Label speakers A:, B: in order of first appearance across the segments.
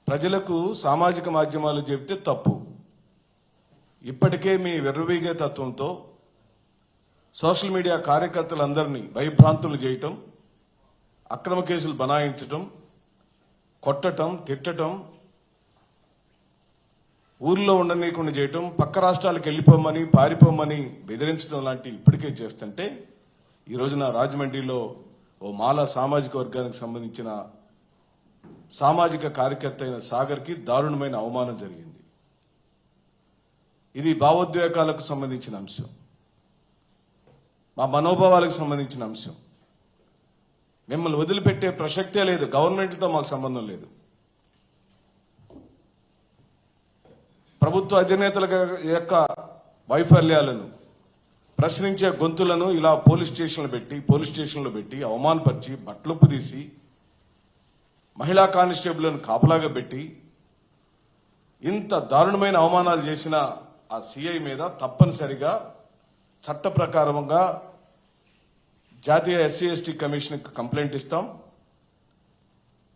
A: ప్రజలకు సామాజిక మాధ్యమాలు చెబితే తప్పు. ఇప్పటికే మీ వెర్రవీగే తత్వంతో సోషల్ మీడియా కార్యకర్తలందరినీ భయభ్రాంతులు చేయటం, అక్రమ కేసులు బనాయించటం, కొట్టటం, తిట్టటం, ఊర్లో ఉండనీయకుండా చేయటం, పక్క రాష్ట్రాలకు వెళ్ళిపోమని పారిపోమని బెదిరించడం లాంటి ఇప్పటికే చేస్తుంటే ఈ రోజున రాజమండ్రిలో ఓ మాల సామాజిక వర్గానికి సంబంధించిన సామాజిక కార్యకర్త అయిన సాగర్కి దారుణమైన అవమానం జరిగింది. ఇది భావోద్వేగాలకు సంబంధించిన అంశం, మా మనోభావాలకు సంబంధించిన అంశం. మిమ్మల్ని వదిలిపెట్టే ప్రసక్తే లేదు. గవర్నమెంట్తో మాకు సంబంధం లేదు. ప్రభుత్వ అధినేతల యొక్క వైఫల్యాలను ప్రశ్నించే గొంతులను ఇలా పోలీస్ స్టేషన్లో పెట్టి అవమానపరిచి బట్టలుప్పు తీసి మహిళా కానిస్టేబుల్ను కాపలాగా పెట్టి ఇంత దారుణమైన అవమానాలు చేసిన ఆ సిఐ మీద తప్పనిసరిగా చట్ట ప్రకారంగా జాతీయ ఎస్సీ/ఎస్టీ కమిషన్కు కంప్లైంట్ ఇస్తాం,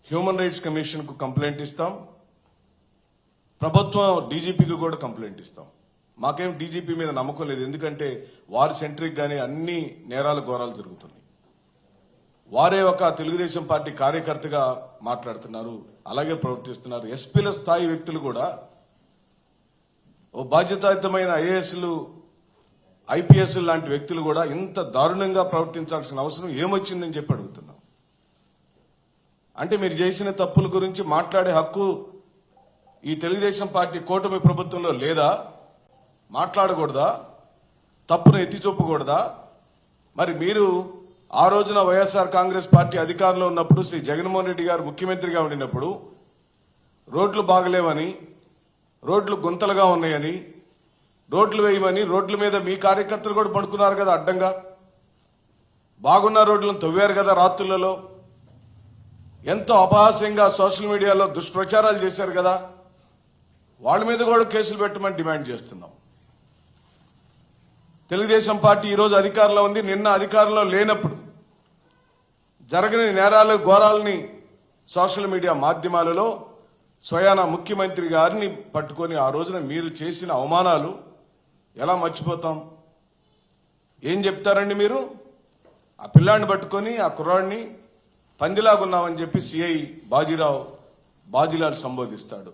A: హ్యూమన్ రైట్స్ కమిషన్కు కంప్లైంట్ ఇస్తాం, ప్రభుత్వం డీజీపీకి కూడా కంప్లైంట్ ఇస్తాం. మాకేం డీజీపీ మీద నమ్మకం లేదు. ఎందుకంటే వారి సెంట్రిక్ గానీ అన్ని నేరాలు ఘోరాలు జరుగుతున్నాయి. వారే ఒక తెలుగుదేశం పార్టీ కార్యకర్తగా మాట్లాడుతున్నారు, అలాగే ప్రవర్తిస్తున్నారు. ఎస్పీల స్థాయి వ్యక్తులు కూడా ఓ బాధ్యతాయుతమైన ఐఏఎస్లు ఐపీఎస్ లాంటి వ్యక్తులు కూడా ఇంత దారుణంగా ప్రవర్తించాల్సిన అవసరం ఏమొచ్చిందని చెప్పి అడుగుతున్నాం. అంటే మీరు చేసిన తప్పుల గురించి మాట్లాడే హక్కు ఈ తెలుగుదేశం పార్టీ కూటమి ప్రభుత్వంలో లేదా? మాట్లాడకూడదా? తప్పును ఎత్తి చూపకూడదా? మరి మీరు ఆ రోజున వైఎస్ఆర్ కాంగ్రెస్ పార్టీ అధికారంలో ఉన్నప్పుడు శ్రీ జగన్మోహన్ రెడ్డి గారు ముఖ్యమంత్రిగా ఉండినప్పుడు రోడ్లు బాగలేవని, రోడ్లు గుంతలుగా ఉన్నాయని, రోడ్లు వేయమని రోడ్ల మీద మీ కార్యకర్తలు కూడా పడుకున్నారు కదా అడ్డంగా. బాగున్న రోడ్లను తవ్వారు కదా రాత్రులలో. ఎంతో అపహాస్యంగా సోషల్ మీడియాలో దుష్ప్రచారాలు చేశారు కదా. వాళ్ళ మీద కూడా కేసులు పెట్టమని డిమాండ్ చేస్తున్నాం. తెలుగుదేశం పార్టీ ఈరోజు అధికారంలో ఉంది. నిన్న అధికారంలో లేనప్పుడు జరగని నేరాలు ఘోరాలని సోషల్ మీడియా మాధ్యమాలలో స్వయాన ముఖ్యమంత్రి గారిని పట్టుకొని ఆ రోజున మీరు చేసిన అవమానాలు ఎలా మర్చిపోతాం? ఏం చెప్తారండి మీరు? ఆ పిల్లాడిని పట్టుకొని ఆ కుర్రాడిని పందిలాగున్నామని చెప్పి సిఐ బాజీలాల్ సంబోధిస్తాడు.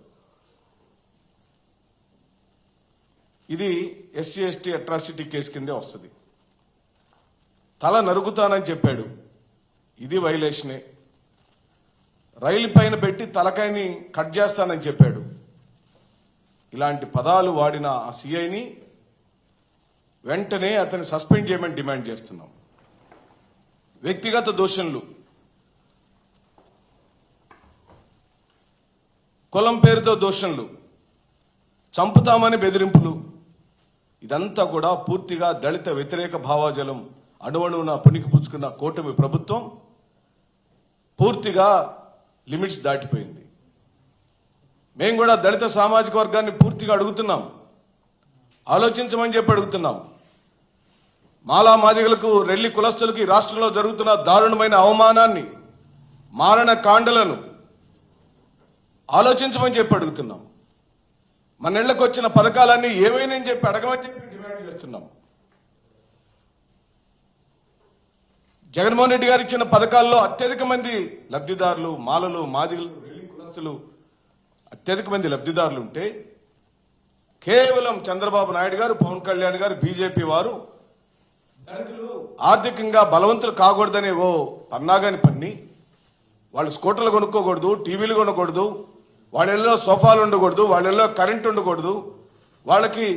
A: ఇది ఎస్సీ/ఎస్టీ అట్రాసిటీ కేసు కిందే వస్తుంది. తల నరుకుతానని చెప్పాడు, ఇది వైలేషనే. రైలు పైన పెట్టి తలకాయని కట్ చేస్తానని చెప్పాడు. ఇలాంటి పదాలు వాడిన ఆ సిఐని వెంటనే అతన్ని సస్పెండ్ చేయమని డిమాండ్ చేస్తున్నాం. వ్యక్తిగత దూషణలు, కులం పేరుతో దూషణలు, చంపుతామని బెదిరింపులు, ఇదంతా కూడా పూర్తిగా దళిత వ్యతిరేక భావాజలం అణువణువున పుణికిపుచ్చుకున్న కూటమి ప్రభుత్వం పూర్తిగా లిమిట్స్ దాటిపోయింది. మేము కూడా దళిత సామాజిక వర్గాన్ని పూర్తిగా అడుగుతున్నాం, ఆలోచించమని చెప్పి అడుగుతున్నాం. మాలా మాదిగలకు, రెల్లి కులస్తులకి రాష్ట్రంలో జరుగుతున్న దారుణమైన అవమానాన్ని, మారణ కాండలను ఆలోచించమని చెప్పి అడుగుతున్నాం. మన ఇళ్లకు వచ్చిన పథకాలన్నీ ఏమైనా చెప్పి అడగమని చెప్పి డిమాండ్ చేస్తున్నాం. జగన్మోహన్ రెడ్డి గారు ఇచ్చిన పథకాల్లో అత్యధిక మంది లబ్ధిదారులు మాలలు, మాదిగలు, రెల్లి కులస్తులు అత్యధిక మంది లబ్ధిదారులు ఉంటే కేవలం చంద్రబాబు నాయుడు గారు, పవన్ కళ్యాణ్ గారు, బీజేపీ వారు దళితులు ఆర్థికంగా బలవంతులు కాకూడదనే ఓ పన్నాగాని పన్ని వాళ్ళు స్కూటర్లు కొనుక్కోకూడదు, టీవీలు కొనకూడదు, వాళ్ళల్లో సోఫాలు ఉండకూడదు, వాళ్ళల్లో కరెంట్ ఉండకూడదు, వాళ్ళకి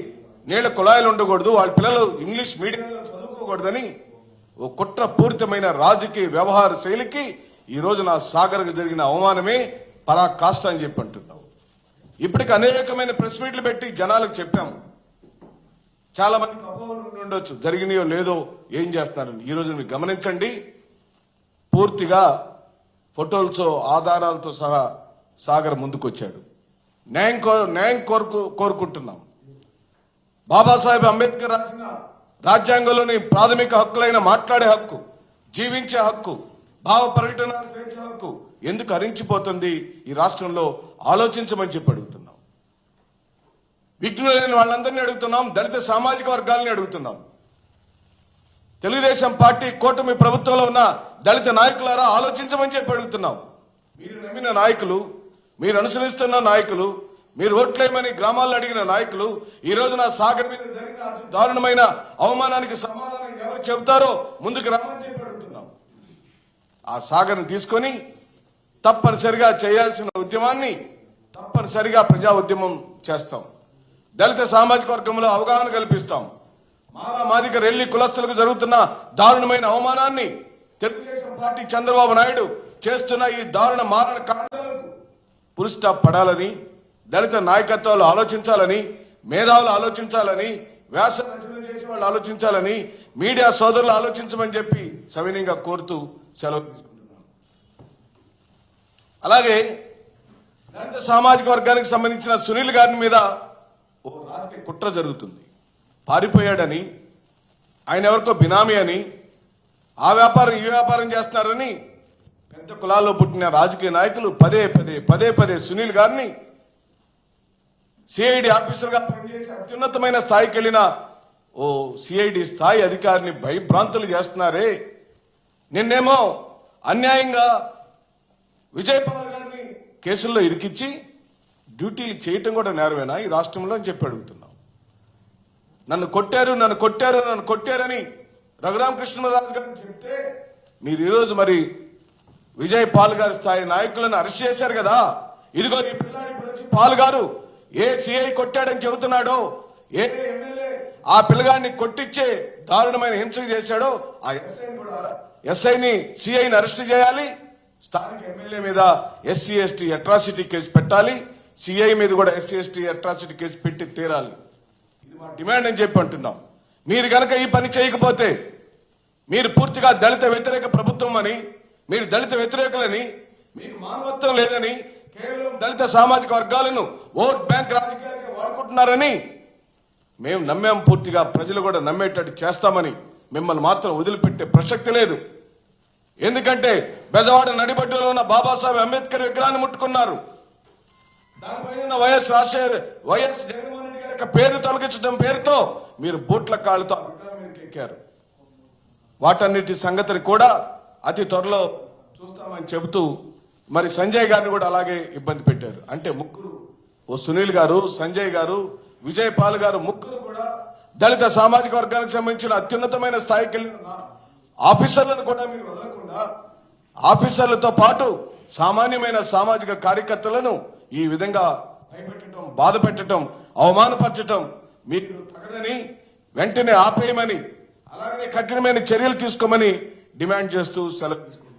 A: నీళ్ల కుళాయిలు ఉండకూడదు, వాళ్ళ పిల్లలు ఇంగ్లీష్ మీడియంలో చదువుకోకూడదని ఓ కుట్రపూరితమైన రాజకీయ వ్యవహార శైలికి ఈ రోజు నా సాగర్కు జరిగిన అవమానమే పరాకాష్ట అని చెప్పి అంటున్నావు. ఇప్పటికి అనేకమైన ప్రెస్ మీట్లు పెట్టి జనాలకు చెప్పాము. చాలా మందికి అపోహలు ఉండొచ్చు, జరిగినాయో లేదో ఏం చేస్తున్నారని. ఈ రోజు మీరు గమనించండి, పూర్తిగా ఫోటోలతో ఆధారాలతో సహా సాగర్ ముందుకొచ్చాడు. న్యాయం కోరుకుంటున్నాం. బాబాసాహెబ్ అంబేద్కర్ రాసిన రాజ్యాంగంలోని ప్రాథమిక హక్కులైన మాట్లాడే హక్కు, జీవించే హక్కు, భావ ప్రకటన స్వేచ్ఛ హక్కు ఎందుకు హరించిపోతుంది ఈ రాష్ట్రంలో ఆలోచించమని చెప్పి అడుగుతున్నాం. విఘ్నులైన వాళ్ళందరినీ అడుగుతున్నాం, దళిత సామాజిక వర్గాలని అడుగుతున్నాం. తెలుగుదేశం పార్టీ కూటమి ప్రభుత్వంలో ఉన్న దళిత నాయకులారా ఆలోచించమని చెప్పి అడుగుతున్నాం. మీరు నమ్మిన నాయకులు, మీరు అనుసరిస్తున్న నాయకులు, మీరు ఓట్లేమని గ్రామాల్లో అడిగిన నాయకులు ఈ రోజున సాగర్ మీద జరిగిన దారుణమైన అవమానానికి సమాధానం ఎవరు చెబుతారో ముందుకు రమ్మని చెప్పి అడుగుతున్నాం. ఆ సాగర్ని తీసుకొని తప్పనిసరిగా చేయాల్సిన ఉద్యమాన్ని తప్పనిసరిగా ప్రజా ఉద్యమం చేస్తాం. దళిత సామాజిక వర్గంలో అవగాహన కల్పిస్తాం. మాదిగ రెల్లి కులస్తులకు జరుగుతున్న దారుణమైన అవమానాన్ని తెలుగుదేశం పార్టీ చంద్రబాబు నాయుడు చేస్తున్న ఈ దారుణ మారణ కారణాలకు ఫుల్ స్టాప్ పడాలని, దళిత నాయకత్వాలు ఆలోచించాలని, మేధావులు ఆలోచించాలని, వ్యాస రచన చేసే వాళ్ళు ఆలోచించాలని, మీడియా సోదరులు ఆలోచించమని చెప్పి సవినయంగా కోరుతూ సెలవు తీసుకుంటున్నాను. అలాగే దళిత సామాజిక వర్గానికి సంబంధించిన సునీల్ గారి మీద ఓ రాజకీయ కుట్ర జరుగుతుంది. పారిపోయాడని, ఆయన ఎవరికో బినామీ అని, ఆ వ్యాపారం ఈ వ్యాపారం చేస్తున్నారని పెద్ద కులాల్లో పుట్టిన రాజకీయ నాయకులు పదే పదే సునీల్ గారిని సిఐడి ఆఫీసర్గా పనిచేసి అత్యున్నతమైన స్థాయికి వెళ్ళిన ఓ సిఐడి స్థాయి అధికారిని భయభ్రాంతులు చేస్తున్నారే. నిన్నేమో అన్యాయంగా విజయపాల్ గారిని కేసుల్లో ఇరికిచ్చి డ్యూటీలు చేయటం కూడా నేరమేనా ఈ రాష్ట్రంలో అని చెప్పి అడుగుతున్నాం. నన్ను కొట్టారని రఘురామకృష్ణరాజు గారిని చెప్తే మీరు ఈరోజు మరి విజయ్ పాల్ గారి స్థాయి నాయకులను అరెస్ట్ చేశారు కదా. ఇదిగో ఈ పిల్లాడి ఇప్పుడు వచ్చి పాల్ గారు ఏ సిఐ కొట్టాడని చెబుతున్నాడో, ఏ ఎమ్మెల్యే ఆ పిల్లగాడిని కొట్టించే దారుణమైన హింస చేశాడో ఆ ఎస్ఐని సిఐని అరెస్ట్ చేయాలి. స్థానిక ఎమ్మెల్యే మీద ఎస్సీ ఎస్టీ అట్రాసిటీ కేసు పెట్టాలి. సిఐ మీద కూడా ఎస్సీ ఎస్టీ అట్రాసిటీ కేసు పెట్టి తీరాలి. ఇది మా డిమాండ్ అని చెప్పి అంటున్నాం. మీరు గనక ఈ పని చేయకపోతే మీరు పూర్తిగా దళిత వ్యతిరేక ప్రభుత్వం అని, మీరు దళిత వ్యతిరేకులని, మీకు మానవత్వం లేదని, కేవలం దళిత సామాజిక వర్గాలను ఓట్ బ్యాంక్ రాజకీయానికి వాడుకుంటున్నారని మేము నమ్మాం. పూర్తిగా ప్రజలు కూడా నమ్మేటట్టు చేస్తామని మిమ్మల్ని మాత్రం వదిలిపెట్టే ప్రసక్తి లేదు. ఎందుకంటే బెజవాడ నడిబడ్డులో ఉన్న బాబాసాహెబ్ అంబేద్కర్ విగ్రహాన్ని ముట్టుకున్నారు. దానిపైన వైఎస్ జగన్మోహన్ రెడ్డి గారి పేరు తొలగించడం పేరుతో మీరు బూట్ల కాళ్ళతో ఆ విగ్రహం మీదకి ఎక్కారు. వాటన్నిటి సంగతిని కూడా అతి త్వరలో చూస్తామని చెబుతూ మరి సంజయ్ గారిని కూడా అలాగే ఇబ్బంది పెట్టారు. అంటే ముగ్గురు, ఓ సునీల్ గారు, సంజయ్ గారు, విజయ్ పాల్ గారు, ముగ్గురు కూడా దళిత సామాజిక వర్గానికి సంబంధించిన అత్యున్నతమైన స్థాయికి వెళ్ళిన ఆఫీసర్లను కూడా మీరు వదలకుండా ఆఫీసర్లతో పాటు సామాన్యమైన సామాజిక కార్యకర్తలను ఈ విధంగా భయపెట్టడం, బాధ పెట్టడం, అవమానపరచడం మీకు తగదని వెంటనే ఆపేయమని, అలాగే కఠినమైన చర్యలు తీసుకోమని డిమాండ్ చేస్తూ సెలవు తీసుకుంటున్నాను.